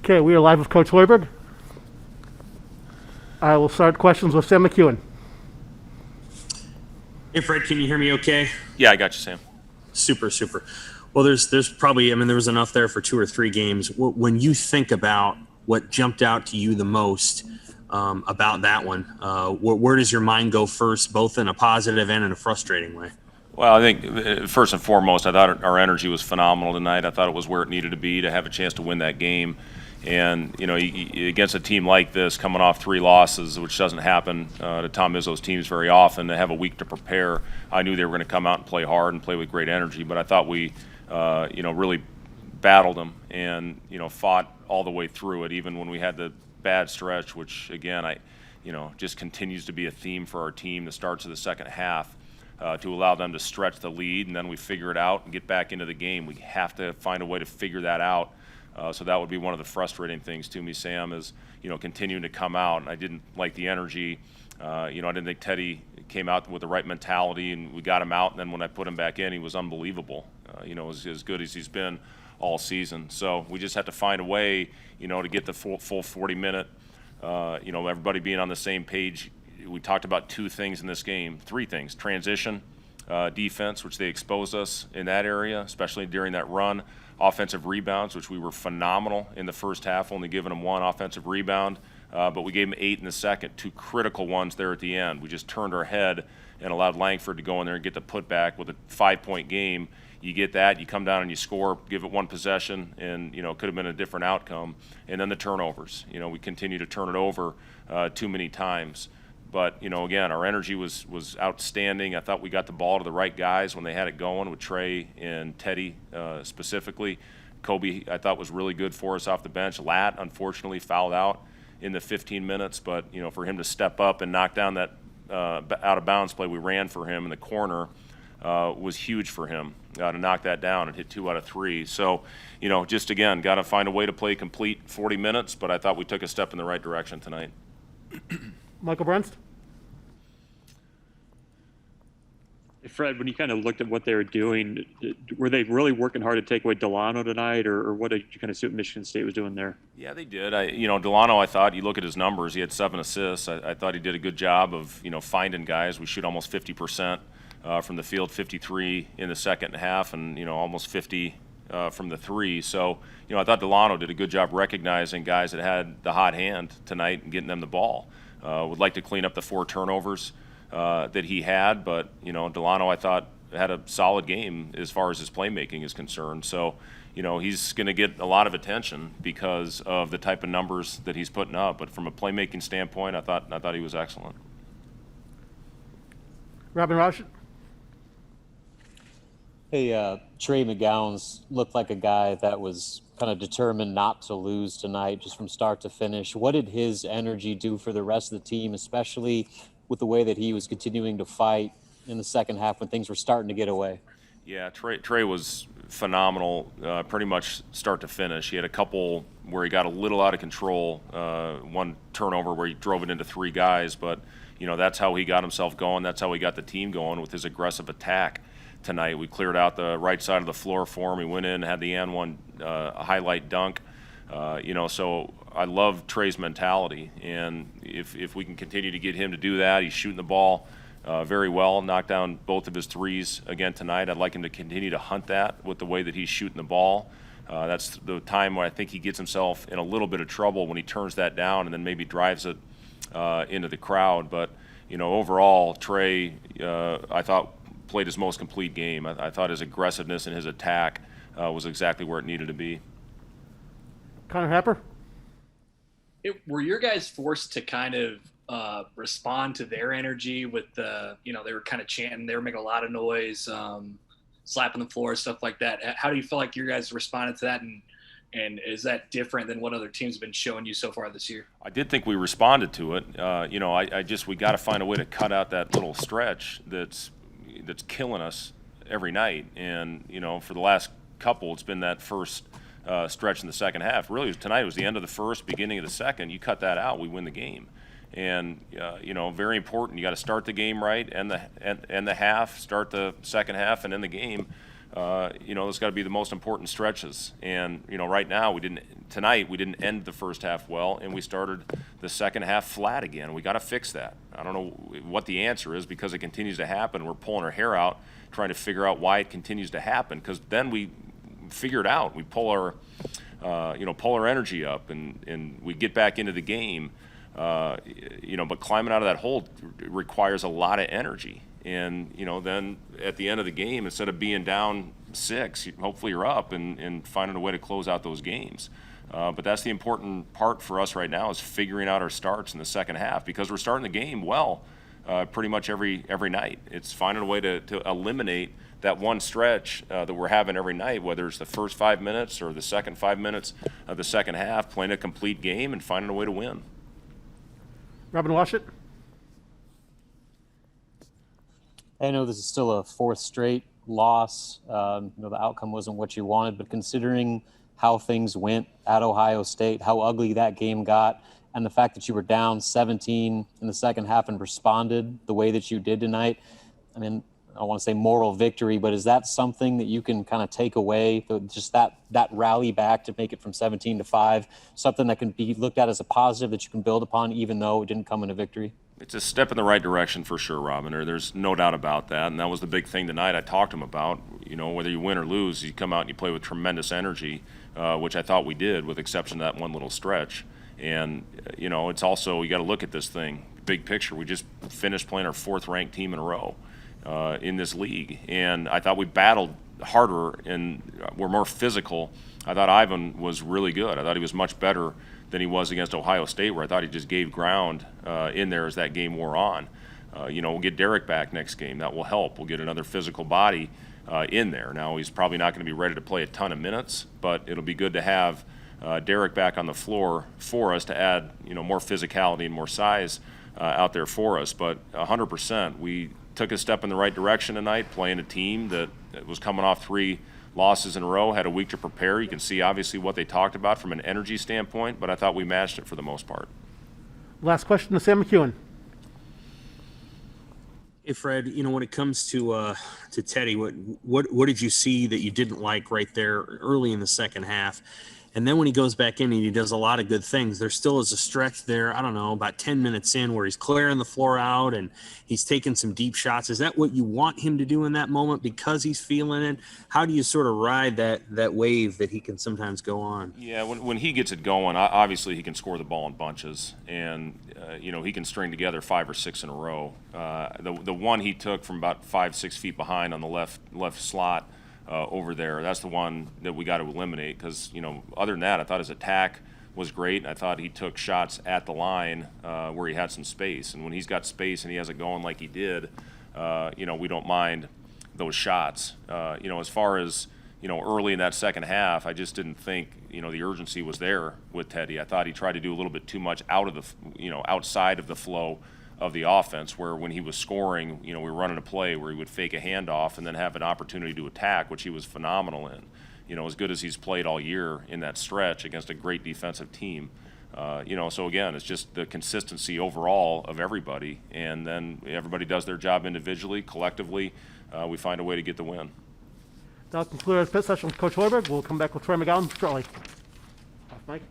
Okay, we are live with Coach Hoiberg. I will start questions with Sam McEwen. Hey, Fred, can you hear me okay? Yeah, I got you, Sam. Super. Well, there's probably, there was enough there for 2 or 3 games. When you think about what jumped out to you the most about that one, where does your mind go first, both in a positive and in a frustrating way? Well, I think first and foremost, I thought our energy was phenomenal tonight. I thought it was where it needed to be to have a chance to win that game. And, against a team like this, coming off 3 losses, which doesn't happen to Tom Izzo's teams very often, to have a week to prepare, I knew they were going to come out and play hard and play with great energy. But I thought we, really battled them and, fought all the way through it, even when we had the bad stretch, which, again, just continues to be a theme for our team that starts of the second half. To allow them to stretch the lead, and then we figure it out and get back into the game. We have to find a way to figure that out. So that would be one of the frustrating things to me, Sam, is, continuing to come out. And I didn't like the energy. I didn't think Teddy came out with the right mentality, and we got him out. And then when I put him back in, he was unbelievable. As good as he's been all season. So we just have to find a way, to get the full 40-minute, everybody being on the same page. We talked about 2 things in this game, 3 things: transition, defense, which they exposed us in that area, especially during that run; offensive rebounds, which we were phenomenal in the first half, only giving them 1 offensive rebound, but we gave them 8 in the second, 2 critical ones there at the end. We just turned our head and allowed Langford to go in there and get the putback with a 5-point game. You get that, you come down and you score, give it 1 possession, and, it could have been a different outcome. And then the turnovers. We continue to turn it over too many times. But, again, our energy was outstanding. I thought we got the ball to the right guys when they had it going, with Trey and Teddy specifically. Kobe, I thought, was really good for us off the bench. Lat, unfortunately, fouled out in the 15 minutes. But, for him to step up and knock down that out-of-bounds play we ran for him in the corner was huge for him to knock that down and hit 2 out of 3. So, just, again, got to find a way to play complete 40 minutes. But I thought we took a step in the right direction tonight. Michael Brunst. Hey, Fred, when you kind of looked at what they were doing, were they really working hard to take away Delano tonight, or what did you kind of see what Michigan State was doing there? Yeah, they did. Delano, I thought, you look at his numbers, he had 7 assists. I thought he did a good job of, finding guys. We shoot almost 50% from the field, 53 in the second half, and, almost 50 from the 3. So, I thought Delano did a good job recognizing guys that had the hot hand tonight and getting them the ball. Would like to clean up the 4 turnovers that he had, but Delano, I thought, had a solid game as far as his playmaking is concerned. So, he's going to get a lot of attention because of the type of numbers that he's putting up. But from a playmaking standpoint, I thought he was excellent. Robin Roush. Hey, Trey McGowan's looked like a guy that was kind of determined not to lose tonight, just from start to finish. What did his energy do for the rest of the team, especially with the way that he was continuing to fight in the second half when things were starting to get away? Yeah, Trey was phenomenal, pretty much start to finish. He had a couple where he got a little out of control, 1 turnover where he drove it into 3 guys, but that's how he got himself going. That's how he got the team going, with his aggressive attack tonight. We cleared out the right side of the floor for him. He went in, had the N1 highlight dunk. So I love Trey's mentality, and if we can continue to get him to do that, he's shooting the ball very well, knocked down both of his 3s again tonight. I'd like him to continue to hunt that with the way that he's shooting the ball. That's the time where I think he gets himself in a little bit of trouble, when he turns that down and then maybe drives it into the crowd. But, overall, Trey, I thought, played his most complete game. I thought his aggressiveness and his attack was exactly where it needed to be. Connor Happer. Were your guys forced to kind of respond to their energy with the, they were kind of chanting, they were making a lot of noise, slapping the floor, stuff like that? How do you feel like your guys responded to that, and is that different than what other teams have been showing you so far this year? I did think we responded to it. We got to find a way to cut out that little stretch that's killing us every night. And, for the last couple, it's been that first stretch in the second half. Really, tonight was the end of the first, beginning of the second. You cut that out, we win the game. And, very important. You got to start the game right, and the half, start the second half, and end the game Those got to be the most important stretches. And, right now tonight we didn't end the first half well, and we started the second half flat again. We got to fix that. I don't know what the answer is because it continues to happen. We're pulling our hair out trying to figure out why it continues to happen, because then we figure it out. We pull our energy up and we get back into the game. But climbing out of that hole requires a lot of energy. And, then at the end of the game, instead of being down 6, hopefully you're up and finding a way to close out those games. But that's the important part for us right now, is figuring out our starts in the second half, because we're starting the game well pretty much every night. It's finding a way to eliminate that one stretch that we're having every night, whether it's the first 5 minutes or the second 5 minutes of the second half, playing a complete game and finding a way to win. Robin Washut. I know this is still a 4th straight loss. The outcome wasn't what you wanted, but considering how things went at Ohio State, how ugly that game got, and the fact that you were down 17 in the second half and responded the way that you did tonight, I mean, I don't want to say moral victory, but is that something that you can kind of take away, just that rally back to make it from 17-5, something that can be looked at as a positive that you can build upon, even though it didn't come in a victory? It's a step in the right direction for sure, Robin. There's no doubt about that, and that was the big thing tonight I talked to him about. Whether you win or lose, you come out and you play with tremendous energy, which I thought we did, with exception to that one little stretch. And, it's also, you got to look at this thing, big picture. We just finished playing our 4th-ranked team in a row in this league, and I thought we battled harder and were more physical. I thought Ivan was really good. I thought he was much better than he was against Ohio State, where I thought he just gave ground in there as that game wore on. We'll get Derek back next game. That will help. We'll get another physical body in there. Now, he's probably not going to be ready to play a ton of minutes, but it'll be good to have Derek back on the floor for us to add, more physicality and more size out there for us. But 100%, we took a step in the right direction tonight, playing a team that was coming off 3 losses in a row, had a week to prepare. You can see obviously what they talked about from an energy standpoint, but I thought we matched it for the most part. Last question to Sam McEwen. Hey, Fred, when it comes to Teddy, what did you see that you didn't like right there early in the second half? And then when he goes back in and he does a lot of good things, there still is a stretch there, I don't know, about 10 minutes in, where he's clearing the floor out and he's taking some deep shots. Is that what you want him to do in that moment because he's feeling it? How do you sort of ride that wave that he can sometimes go on? Yeah, when he gets it going, obviously he can score the ball in bunches, and he can string together 5 or 6 in a row. The one he took from about 5-6 feet behind on the left slot over there, that's the one that we got to eliminate, because other than that, I thought his attack was great. I thought he took shots at the line where he had some space, and when he's got space and he has it going like he did, we don't mind those shots. As far as early in that second half, I just didn't think the urgency was there with Teddy. I thought he tried to do a little bit too much outside of the flow of the offense, where when he was scoring, we were running a play where he would fake a handoff and then have an opportunity to attack, which he was phenomenal in. As good as he's played all year in that stretch against a great defensive team. So again, it's just the consistency overall of everybody, and then everybody does their job individually, collectively. We find a way to get the win. That'll conclude our pit session with Coach Hoiberg. We'll come back with Troy McGowan shortly. Off mic.